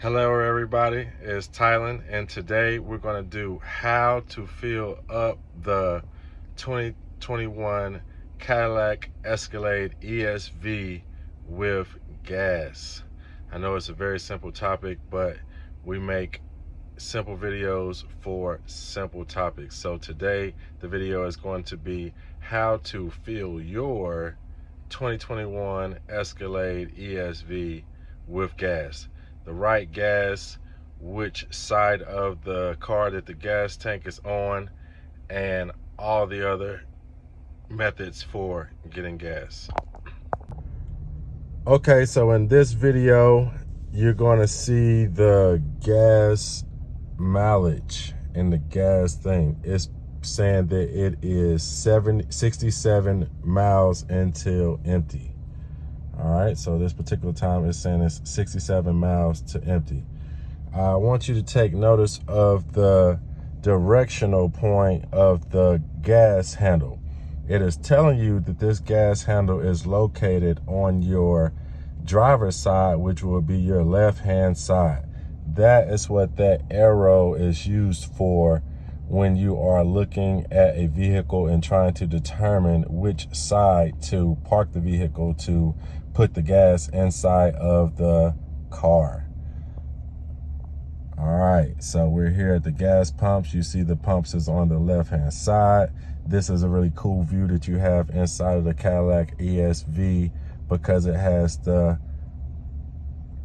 Hello everybody, it's Tylan, and today we're going to do how to fill up the 2021 Cadillac Escalade ESV with gas. I know it's a very simple topic, but we make simple videos for simple topics. So today the video is going to be how to fill your 2021 Escalade ESV with gas. The right gas, which side of the car that the gas tank is on, and all the other methods for getting gas. Okay, so in this video, you're going to see the gas mileage in the gas thing. It's saying that it is 67 miles until empty. All right, so this particular time is saying it's 67 miles to empty. I want you to take notice of the directional point of the gas handle. It is telling you that this gas handle is located on your driver's side, which will be your left-hand side. That is what that arrow is used for when you are looking at a vehicle and trying to determine which side to park the vehicle to put the gas inside of the car. All right, so we're here at the gas pumps. You see the pumps is on the left-hand side. This is a really cool view that you have inside of the Cadillac ESV because it has the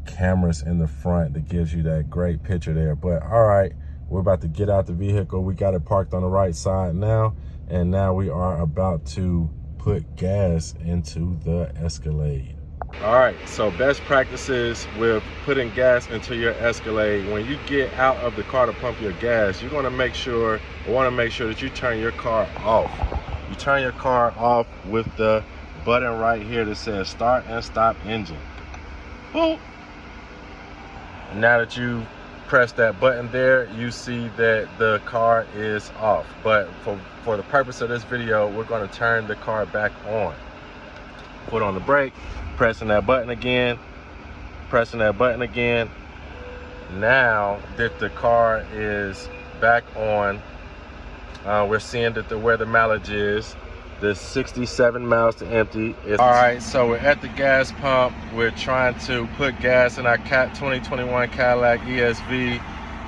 cameras in the front that gives you that great picture there. But all right, we're about to get out the vehicle. We got it parked on the right side now, and now we are about to put gas into the Escalade. All right, so best practices with putting gas into your Escalade. When you get out of the car to pump your gas, you're gonna want to make sure that you turn your car off. You turn your car off with the button right here that says start and stop engine. Boom. Now that you press that button there, you see that the car is off. But for the purpose of this video, we're going to turn the car back on. Foot on the brake, pressing that button again, pressing that button again. Now that the car is back on, we're seeing that where the mileage is, the 67 miles to empty. All right, so we're at the gas pump. We're trying to put gas in our 2021 Cadillac ESV.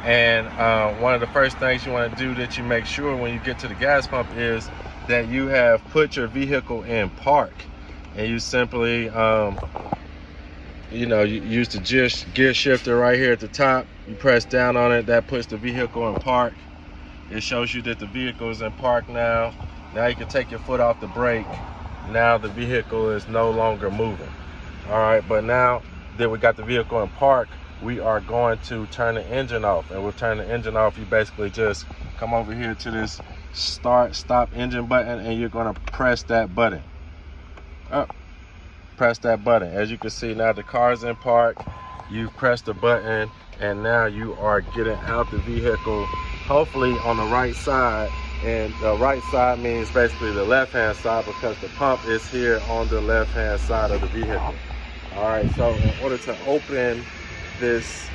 And one of the first things you want to do that you make sure when you get to the gas pump is that you have put your vehicle in park. And you simply, you use the gear shifter right here at the top. You press down on it, that puts the vehicle in park. It shows you that the vehicle is in park now. Now you can take your foot off the brake. Now the vehicle is no longer moving. All right, but now that we got the vehicle in park, we are going to turn the engine off. And we'll turn the engine off. You basically just come over here to this stop engine button, and you're gonna press that button. Press that button. As you can see, now the car's in park. You've pressed the button, and now you are getting out the vehicle, hopefully on the right side. And the right side means basically the left-hand side because the pump is here on the left-hand side of the vehicle. All right, so in order to open this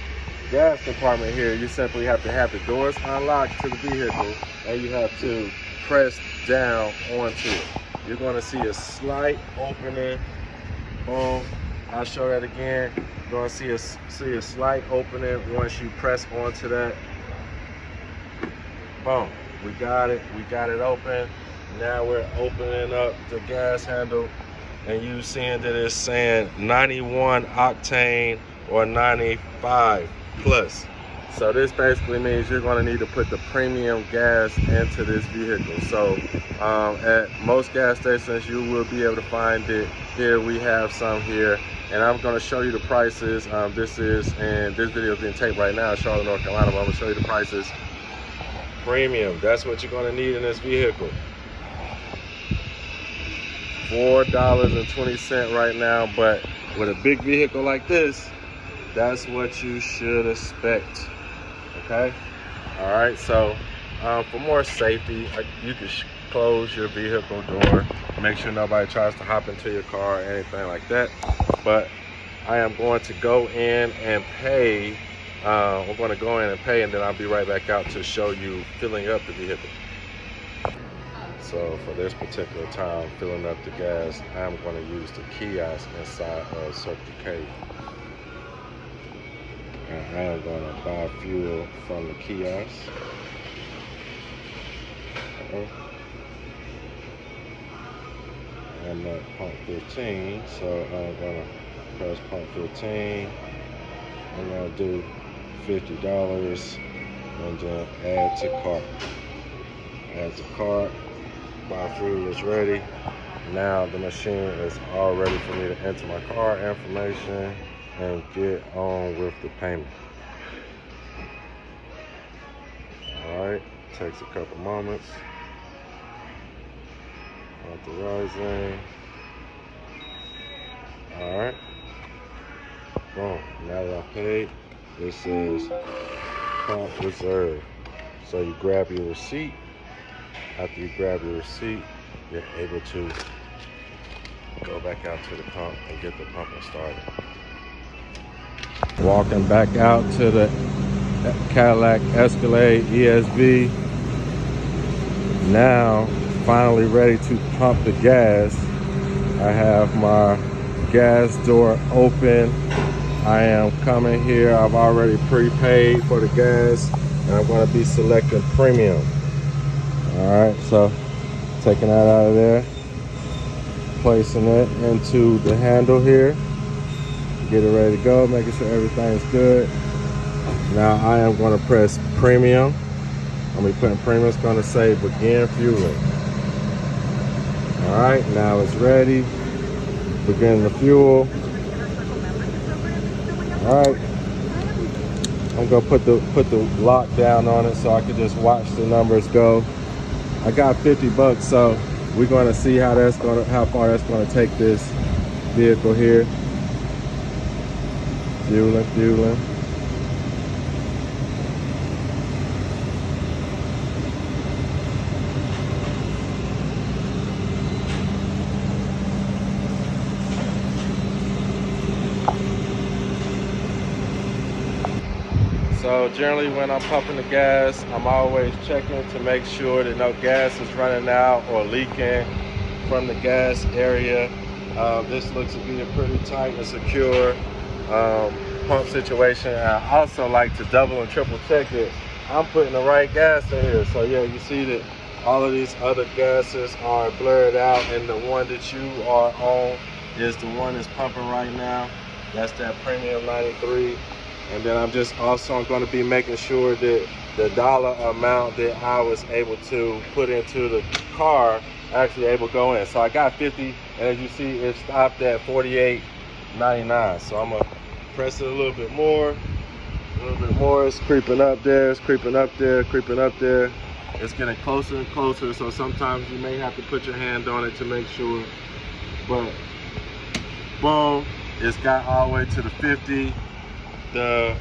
gas compartment here, you simply have to have the doors unlocked to the vehicle, and you have to press down onto it. You're going to see a slight opening. Boom. I'll show that again. You're going to see a slight opening once you press onto that. Boom. We got it open. Now we're opening up the gas handle, and you seeing that it's saying 91 octane or 95 plus. So this basically means you're going to need to put the premium gas into this vehicle. So at most gas stations, you will be able to find it. Here we have some here, and I'm going to show you the prices. This video is being taped right now in Charlotte, North Carolina, but I'm going to show you the prices. Premium, that's what you're going to need in this vehicle. $4.20 right now, but with a big vehicle like this, that's what you should expect. Okay, all right, so for more safety, you can close your vehicle door, make sure nobody tries to hop into your car or anything like that. But I am going to go in and pay we're going to go in and pay, and then I'll be right back out to show you filling up the vehicle. So for this particular time, filling up the gas, I'm going to use the kiosk inside of Circle K. And I am going to buy fuel from the kiosk. I'm at pump 15, so I'm going to press pump 15. I'm going to do $50 and then add to cart. Add to cart. My fuel is ready. Now the machine is all ready for me to enter my card information and get on with the payment. Alright, takes a couple moments. Authorizing. Alright. Boom. Now that I paid, it says pump reserved. So you grab your receipt. After you grab your receipt, you're able to go back out to the pump and get the pumping started. Walking back out to the Cadillac Escalade ESV. Now, finally ready to pump the gas. I have my gas door open. I am coming here. I've already prepaid for the gas, and I'm going to be selecting premium. All right, so taking that out of there, placing it into the handle here, get it ready to go, making sure everything's good. Now I am going to press premium. I'm going to be putting premium. It's going to say begin fueling. All right, now it's ready. Begin the fuel. All right, I'm going to put the lock down on it so I can just watch the numbers go. I got 50 bucks, so we're going to see how far that's going to take this vehicle here. Fueling. So generally when I'm pumping the gas, I'm always checking to make sure that no gas is running out or leaking from the gas area. This looks to be a pretty tight and secure pump situation. I also like to double and triple check that I'm putting the right gas in here. So yeah, you see that all of these other gases are blurred out, and the one that you are on is the one that's pumping right now. That's that premium 93. And then I'm just also going to be making sure that the dollar amount that I was able to put into the car actually able to go in. So I got 50, and as you see, it stopped at $48.99. So I'm gonna press it a little bit more. It's creeping up there. It's creeping up there. Creeping up there. It's getting closer and closer. So sometimes you may have to put your hand on it to make sure. But boom, it's got all the way to the 50. The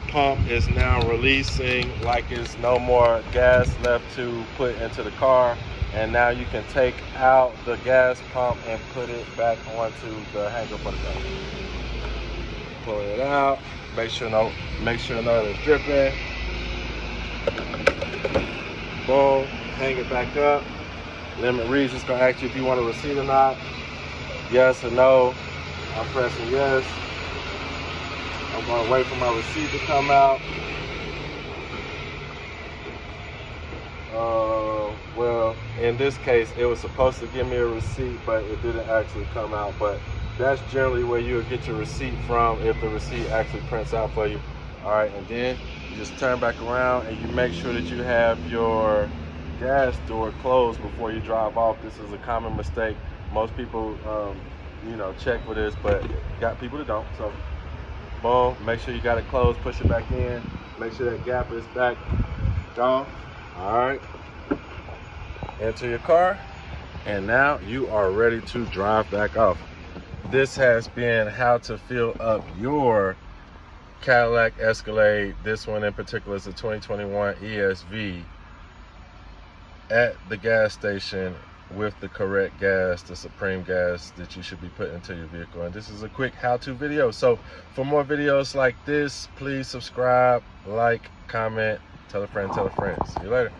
pump is now releasing like it's no more gas left to put into the car, and now you can take out the gas pump and put it back onto the hanger for the car. Pull it out, make sure none is dripping. Boom, hang it back up. Limit reads, it's gonna ask you if you want a receipt or not. Yes or no. I'm pressing yes. I'm going to wait for my receipt to come out. Well, in this case, it was supposed to give me a receipt, but it didn't actually come out. But that's generally where you would get your receipt from if the receipt actually prints out for you. All right, and then you just turn back around and you make sure that you have your gas door closed before you drive off. This is a common mistake. Most people, check for this, but got people that don't. So boom, make sure you got it closed, push it back in, make sure that gap is back off. All right, enter your car, and now you are ready to drive back off. This has been how to fill up your Cadillac Escalade. This one in particular is a 2021 ESV at the gas station with the correct gas, the supreme gas that you should be putting into your vehicle. And this is a quick how-to video. So for more videos like this, please subscribe, like, comment, tell a friend, tell a friend. See you later.